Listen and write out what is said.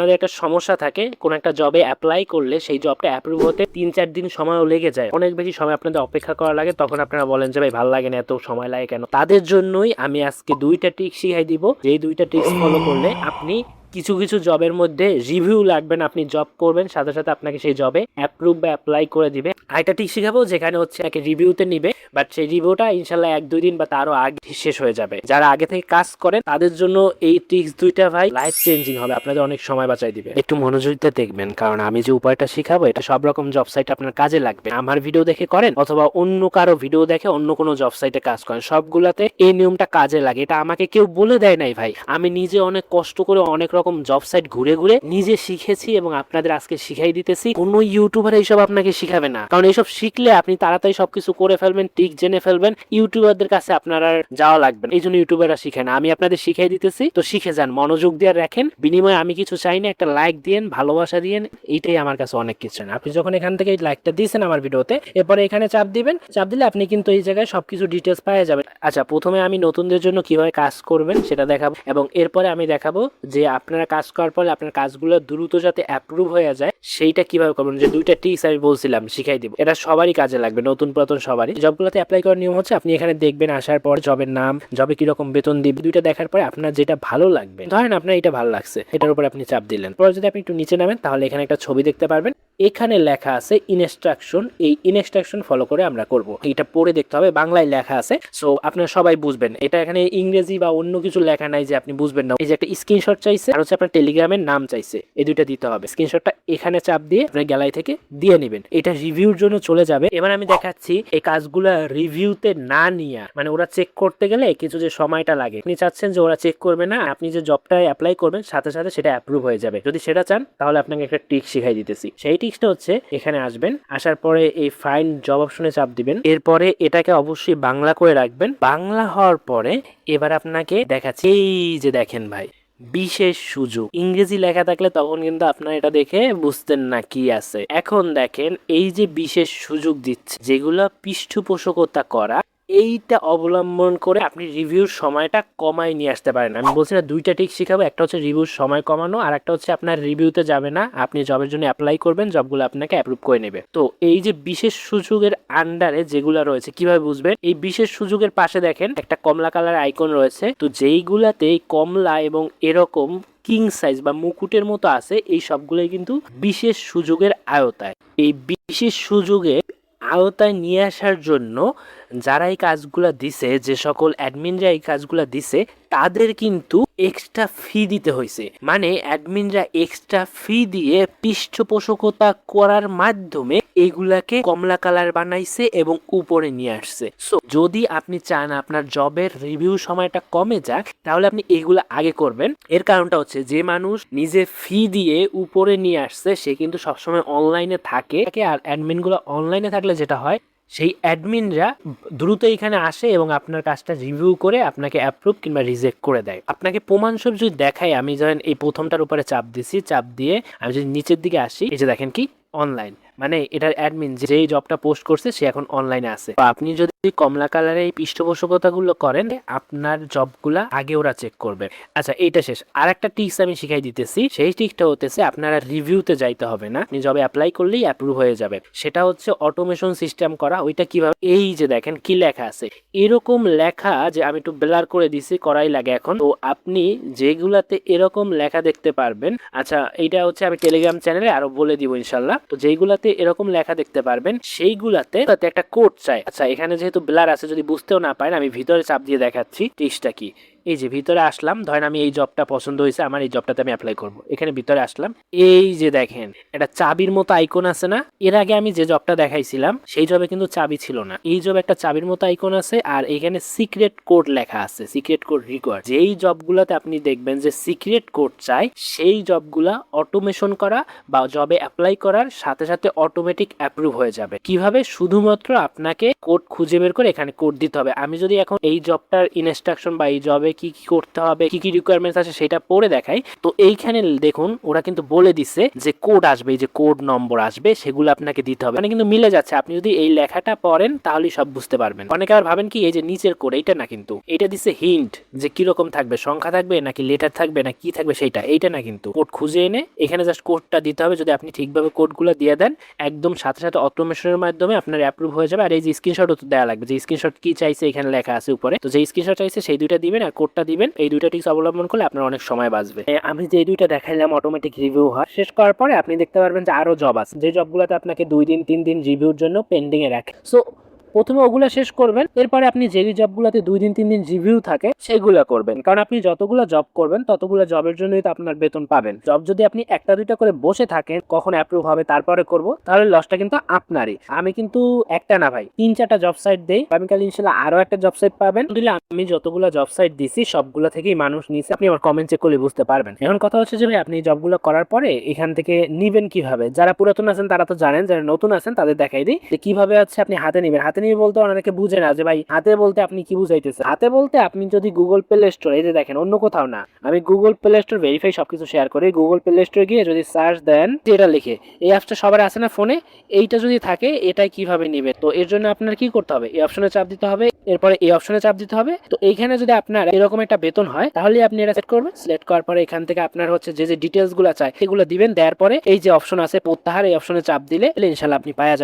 আপনাদের একটা সমস্যা থাকে, কোন একটা জবে অ্যাপ্লাই করলে সেই জবটা অ্যাপ্রুভ হতে 3-4 দিন সময়ও লেগে যায়, অনেক বেশি সময় আপনাদের অপেক্ষা করা লাগে। তখন আপনারা বলেন যে ভাই ভালো লাগে না, এত সময় লাগে কেন? তাদের জন্যই আমি আজকে 2টা ট্রিক শিখাই দিব, যেই 2টা ট্রিক্স ফলো করলে আপনি কিছু কিছু জবের মধ্যে রিভিউ লাগবে না, আপনি জব করবেন সাথে সাথে আপনাকে সেই জবে অ্যাপ্রুভ বা অ্যাপ্লাই করে দিবে। আরেকটা ট্রিক শিখাবো যেখানে হচ্ছে রিভিউতে নিবে, বাট সেই রিভিউটা ইনশাল্লাহ 1-2 দিন বা তারও আগে শেষ হয়ে যাবে। যারা আগে থেকে কাজ করেন তাদের জন্য এই ট্রিক্স 2টা ভাই লাইফ চেঞ্জিং হবে, আপনাদের অনেক সময় বাঁচাই দিবে। একটু মনোযোগ দিয়ে দেখবেন, কারণ আমি যে উপায়টা শিখাবো এটা সব রকম জব সাইটে আপনার কাজে লাগবে। আমার ভিডিও দেখে করেন অথবা অন্য কারো ভিডিও দেখে অন্য কোনো জব সাইটে কাজ করেন, সবগুলাতে এই নিয়মটা কাজে লাগে। এটা আমাকে কেউ বলে দেয় নাই ভাই, আমি নিজে অনেক কষ্ট করে অনেক রকম জব সাইট ঘুরে ঘুরে নিজে শিখেছি এবং আপনাদের আজকে শিখাই দিতেছি। কোনো ইউটিউবার এইসব আপনাকে শিখাবে না, কারণ এইসব শিখলে আপনি তাড়াতাড়ি সবকিছু করে ফেলবেন, ট্রিক জেনে ফেলবেন, ইউটিউবারদের কাছে আপনার আর যাওয়া লাগবে না। এই জন্য ইউটিউবাররা শিখে না, আমি আপনাদের শিখাই দিতেছি, তো শিখে যান, মনোযোগ দিয়ে রাখেন। বিনিময়ে আমি কিছু চাই না, একটা লাইক দিয়েন, ভালোবাসা দিয়েন, এইটাই আমার কাছে অনেক কিছু না। আপনি যখন এখান থেকে এই লাইকটা দিয়েছেন আমার ভিডিওতে, এরপরে এখানে চাপ দিবেন, চাপ দিলে আপনি কিন্তু এই জায়গায় সবকিছু ডিটেলস পাওয়া যাবেন। আচ্ছা, প্রথমে আমি নতুনদের জন্য কিভাবে কাজ করবেন সেটা দেখাবো, এবং এরপরে আমি দেখাবো যে আপনারা কাজ করার পরে আপনার কাজগুলো দ্রুত যাতে অ্যাপ্রুভ হয়ে যায় সেইটা কিভাবে করবেন। যে 2টা ট্রিক্স আমি বলছিলাম শিখাই দিব, এটা সবারই কাজে লাগবে, নতুন পুরাতন সবারই। জবগুলোতে অ্যাপ্লাই করার নিয়ম হচ্ছে আপনি এখানে দেখবেন, আসার পর জবের নাম, জবে কিরকম বেতন দিবে, 2টা দেখার পরে আপনার যেটা ভালো লাগবে, ধরেন আপনার এটা ভালো লাগছে, এটার উপর আপনি চাপ দিলেন। পরে যদি আপনি একটু নিচে নামেন তাহলে এখানে একটা ছবি দেখতে পারবেন, এখানে লেখা আছে ইনস্ট্রাকশন। এই ইনস্ট্রাকশন ফলো করে আমরা করব, এটা পড়ে দেখতে হবে, বাংলায় লেখা আছে, সো আপনারা সবাই বুঝবেন। এটা এখানে ইংরেজি বা অন্য কিছু লেখা নাই যে আপনি বুঝবেন না। এই যে একটা স্ক্রিনশট চাইছে আর হচ্ছে আপনার টেলিগ্রামের নাম চাইছে, এই 2টা দিতে হবে। স্ক্রিনশটটা এখানে চাপ দিয়ে আপনার গ্যালারি থেকে দিয়ে নেবেন, এটা রিভিউর জন্য চলে যাবে। এবার আমি দেখাচ্ছি এই কাজগুলা রিভিউতে না নিয়ে, মানে ওরা চেক করতে গেলে কিছু যে সময়টা লাগে, আপনি চাচ্ছেন যে ওরা চেক করবে না, আপনি যে জবটায় অ্যাপ্লাই করবেন সাথে সাথে সেটা অ্যাপ্রুভ হয়ে যাবে। যদি সেটা চান তাহলে আপনাকে একটা ট্রিক শিখাই দিতেছি। সেই ট্রিকটা হচ্ছে এখানে আসবেন, আসার পরে এই ফাইন্ড জব অপশনে চাপ দিবেন, এরপরে এটাকে অবশ্যই বাংলা করে রাখবেন। বাংলা হওয়ার পরে এবার আপনাকে দেখাচ্ছি, এই যে দেখেন ভাই, বিশেষ সুযোগ। ইংরেজি লেখা থাকলে তখন কিন্তু আপনার এটা দেখে বুঝতেন না কি আছে। এখন দেখেন এই যে বিশেষ সুযোগ দিচ্ছে, যেগুলো পৃষ্ঠপোষকতা করা, এইটা অবলম্বন করে আপনি রিভিউর সময়টা কমায় নিয়ে আসতে পারেন। আমি বলছি না 2টা ট্রিক শিখাবো, একটা হচ্ছে রিভিউর সময় কমানো, আর একটা হচ্ছে আপনার রিভিউতে যাবে না, আপনি জবের জন্য অ্যাপ্লাই করবেন, জবগুলো আপনাকে অ্যাপ্রুভ করে নেবে। তো এই যে বিশেষ সুযোগের আন্ডারে যেগুলো রয়েছে কিভাবে বুঝবেন, এই বিশেষ সুযোগের পাশে দেখেন একটা কমলা কালার আইকন রয়েছে, তো যেইগুলাতে কমলা এবং এরকম কিং সাইজ বা মুকুটের মতো আছে, এই সবগুলোই কিন্তু বিশেষ সুযোগের আওতায়। এই বিশেষ সুযোগে আওতায় নিয়ে আসার জন্য যারা এই কাজগুলা দিছে, যে সকল অ্যাডমিনরা এই কাজগুলা দিছে, তাদের কিন্তু এক্সট্রা ফি দিতে হয়েছে। মানে অ্যাডমিনরা এক্সট্রা ফি দিয়ে পৃষ্ঠপোষকতা করার মাধ্যমে এগুলাকে কমলা কালার বানাইছে এবং উপরে নিয়ে আসছে। সো যদি আপনি চান আপনার জবের রিভিউ সময়টা কমে যাক, তাহলে আপনি এগুলা আগে করবেন। এর কারণটা হচ্ছে যে মানুষ নিজে ফি দিয়ে উপরে নিয়ে আসছে সে কিন্তু সবসময় অনলাইনে থাকে, আর অ্যাডমিনগুলো অনলাইনে থাকলে যেটা হয়, সেই অ্যাডমিনরা দ্রুত এখানে আসে এবং আপনার কাজটা রিভিউ করে আপনাকে অ্যাপ্রুভ কিংবা রিজেক্ট করে দেয়। আপনাকে প্রমাণস্বরূপ যদি দেখাই, আমি ধরেন এই প্রথমটার উপরে চাপ দিছি, চাপ দিয়ে আমি যদি নিচের দিকে আসি, এই যে দেখেন কি অনলাইন, মানে এটার অ্যাডমিন যেই জবটা পোস্ট করছে সে এখন অনলাইনে আছে। তো আপনি যদি কমলা কালারের এই পৃষ্ঠপোষকতাগুলো করেন, আপনার জবগুলা আগে ওরা চেক করবে। আচ্ছা, এইটা শেষ, আর একটা টিপস আমি শিখাই দিতেছি। সেই টিপসটা হতেছে আপনারা রিভিউতে যাইতে হবে না, আপনি জবে অ্যাপ্লাই করলেই অ্যাপ্রুভ হয়ে যাবে। সেটা হচ্ছে অটোমেশন সিস্টেম করা। ওইটা কিভাবে, এই যে দেখেন কি লেখা আছে, এরকম লেখা, যে আমি একটু ব্লার করে দিছি, করাই লাগে এখন। তো আপনি যেগুলাতে এরকম লেখা দেখতে পারবেন, আচ্ছা এইটা হচ্ছে আমি টেলিগ্রাম চ্যানেলে আরো বলে দিব ইনশাল্লাহ। তো যেইগুলাতে এরকম লেখা দেখতে পারবেন সেইগুলাতে একটা কোড চাই। আচ্ছা, এখানে যেহেতু ব্লার আছে, যদি বুঝতেও না পারেন আমি ভিতরে চাপ দিয়ে দেখাচ্ছি টিপসটা কি। এই যে ভিতরে আসলাম, ধরেন আমি এই জবটা পছন্দ হয়েছে, আমার এই জবটাতে আমি অ্যাপ্লাই করব, এখানে ভিতরে আসলাম, এই যে দেখেন একটা চাবির মতো আইকন আছে না, এর আগে আমি যে জবটা দেখাইছিলাম সেই জবে কিন্তু চাবি ছিল না, এই জবে একটা চাবির মতো আইকন আছে, আর এখানে সিক্রেট কোড লেখা আছে, সিক্রেট কোড রিকোয়ার্ড। যেই জবগুলোতে আপনি দেখবেন যে সিক্রেট কোড চাই, সেই জবগুলা অটোমেশন করা বা জবে অ্যাপ্লাই করার সাথে সাথে অটোমেটিক অ্যাপ্রুভ হয়ে যাবে। কিভাবে? শুধুমাত্র আপনাকে কোড খুঁজে বের করে এখানে কোড দিতে হবে। আমি যদি এখন এই জবটার ইনস্ট্রাকশন বা এই জবে কিভাবে কি কি করতে হবে, কি কি রিকোয়ারমেন্টস আছে সেটা পড়ে দেখাই। তো এইখানে দেখুন ওরা কিন্তু বলে দিছে যে কোড আসবে, এই যে কোড নম্বর আসবে সেগুলো আপনাকে দিতে হবে, মানে কিন্তু মিলে যাচ্ছে। আপনি যদি এই লেখাটা পড়েন তাহলেই সব বুঝতে পারবেন। অনেকে আর ভাবেন কি এই যে নিচের কোড, এইটা না, কিন্তু এটা দিছে হিন্ট যে কিরকম থাকবে, সংখ্যা থাকবে নাকি লেটার থাকবে না কি থাকবে সেইটা, এইটা না, কিন্তু কোড খুঁজে এনে এখানে জাস্ট কোডটা দিতে হবে। যদি আপনি ঠিকভাবে কোডগুলো দিয়ে দেন একদম সাথে সাথে অটোমেশনের মাধ্যমে আপনার অ্যাপ্রুভ হয়ে যাবে। আর এই যে স্ক্রিনশটও তো দেওয়া লাগবে, যে স্ক্রিনশট কি চাইছে এখানে লেখা আছে উপরে, তো যে স্ক্রিনশট চাইছে সেই দুইটা দিবেন আর কোডটা দিবেন। এই দুইটা টিপস অবলম্বন করলে আপনার অনেক সময় বাঁচবে। আমি যে দুইটা দেখাইলাম অটোমেটিক রিভিউ হয়, শেষ করার পরে আপনি দেখতে পারবেন যে আরো জব আছে, যে জবগুলোতে আপনাকে 2 দিন 3 দিন রিভিউর জন্য পেন্ডিং এ রাখে। সো প্রথমে ওগুলো শেষ করবেন, এরপরে আপনি যে জবগুলোতে 2 দিন 3 দিন রিভিউ থাকে সেগুলো করবেন। কারণ আপনি যতগুলো জব করবেন ততগুলো জবের জন্যই তো আপনার বেতন পাবেন। জব যদি আপনি একটা দুইটা করে বসে থাকেন কখন অ্যাপ্রুভ হবে তারপরে করব, তাহলে লসটা কিন্তু আপনারই। আমি কিন্তু একটা না ভাই 3-4টা জব সাইট দেই, আমি কাল ইনশাআল্লাহ আরো একটা জব সাইট পাবেন। দিলে আমি যতগুলো জব সাইট দিছি সবগুলো থেকেই মানুষ নিছে, আপনি আমার কমেন্ট চেক করলে বুঝতে পারবেন। এখন কথা হচ্ছে যে ভাই আপনি জবগুলো করার পরে এখান থেকে নিবেন কিভাবে। যারা পুরাতন আছেন তারা তো জানেন, যারা নতুন আছেন তাদের দেখাই দিই যে কিভাবে হচ্ছে আপনি হাতে নিবেন। হাতে নিবে বলতে অনেকে বুঝে না যে ভাই হাতে বলতে আপনি কি বুঝাইতেছেন। হাতে বলতে আপনি যদি গুগল প্লে স্টোর, এই যে দেখেন অন্য কোথাও না, আমি গুগল প্লে স্টোর ভেরিফাই সবকিছু শেয়ার করি। গুগল প্লে স্টোরে গিয়ে যদি সার্চ দেন, যেটা লিখে এই অ্যাপসটা সবার আছে না ফোনে, এইটা যদি থাকে এটাই কিভাবে নিবে। তো এর জন্য আপনার কি করতে হবে, এই অপশনে চাপ দিতে হবে, এরপরে এই অপশনে চাপ দিতে হবে। তো এইখানে যদি আপনার এরকম একটা বেতন হয় তাহলে আপনি এটা সেট করবেন। সিলেক্ট করার পরে এখান থেকে আপনার হচ্ছে যে যে ডিটেলস গুলো চাই সেগুলো দিবেন। দেওয়ার পরে এই যে অপশন আছে প্রত্যাহার, এই অপশনে চাপ দিলে ইনশাআল্লাহ আপনি পাওয়া যাবেন।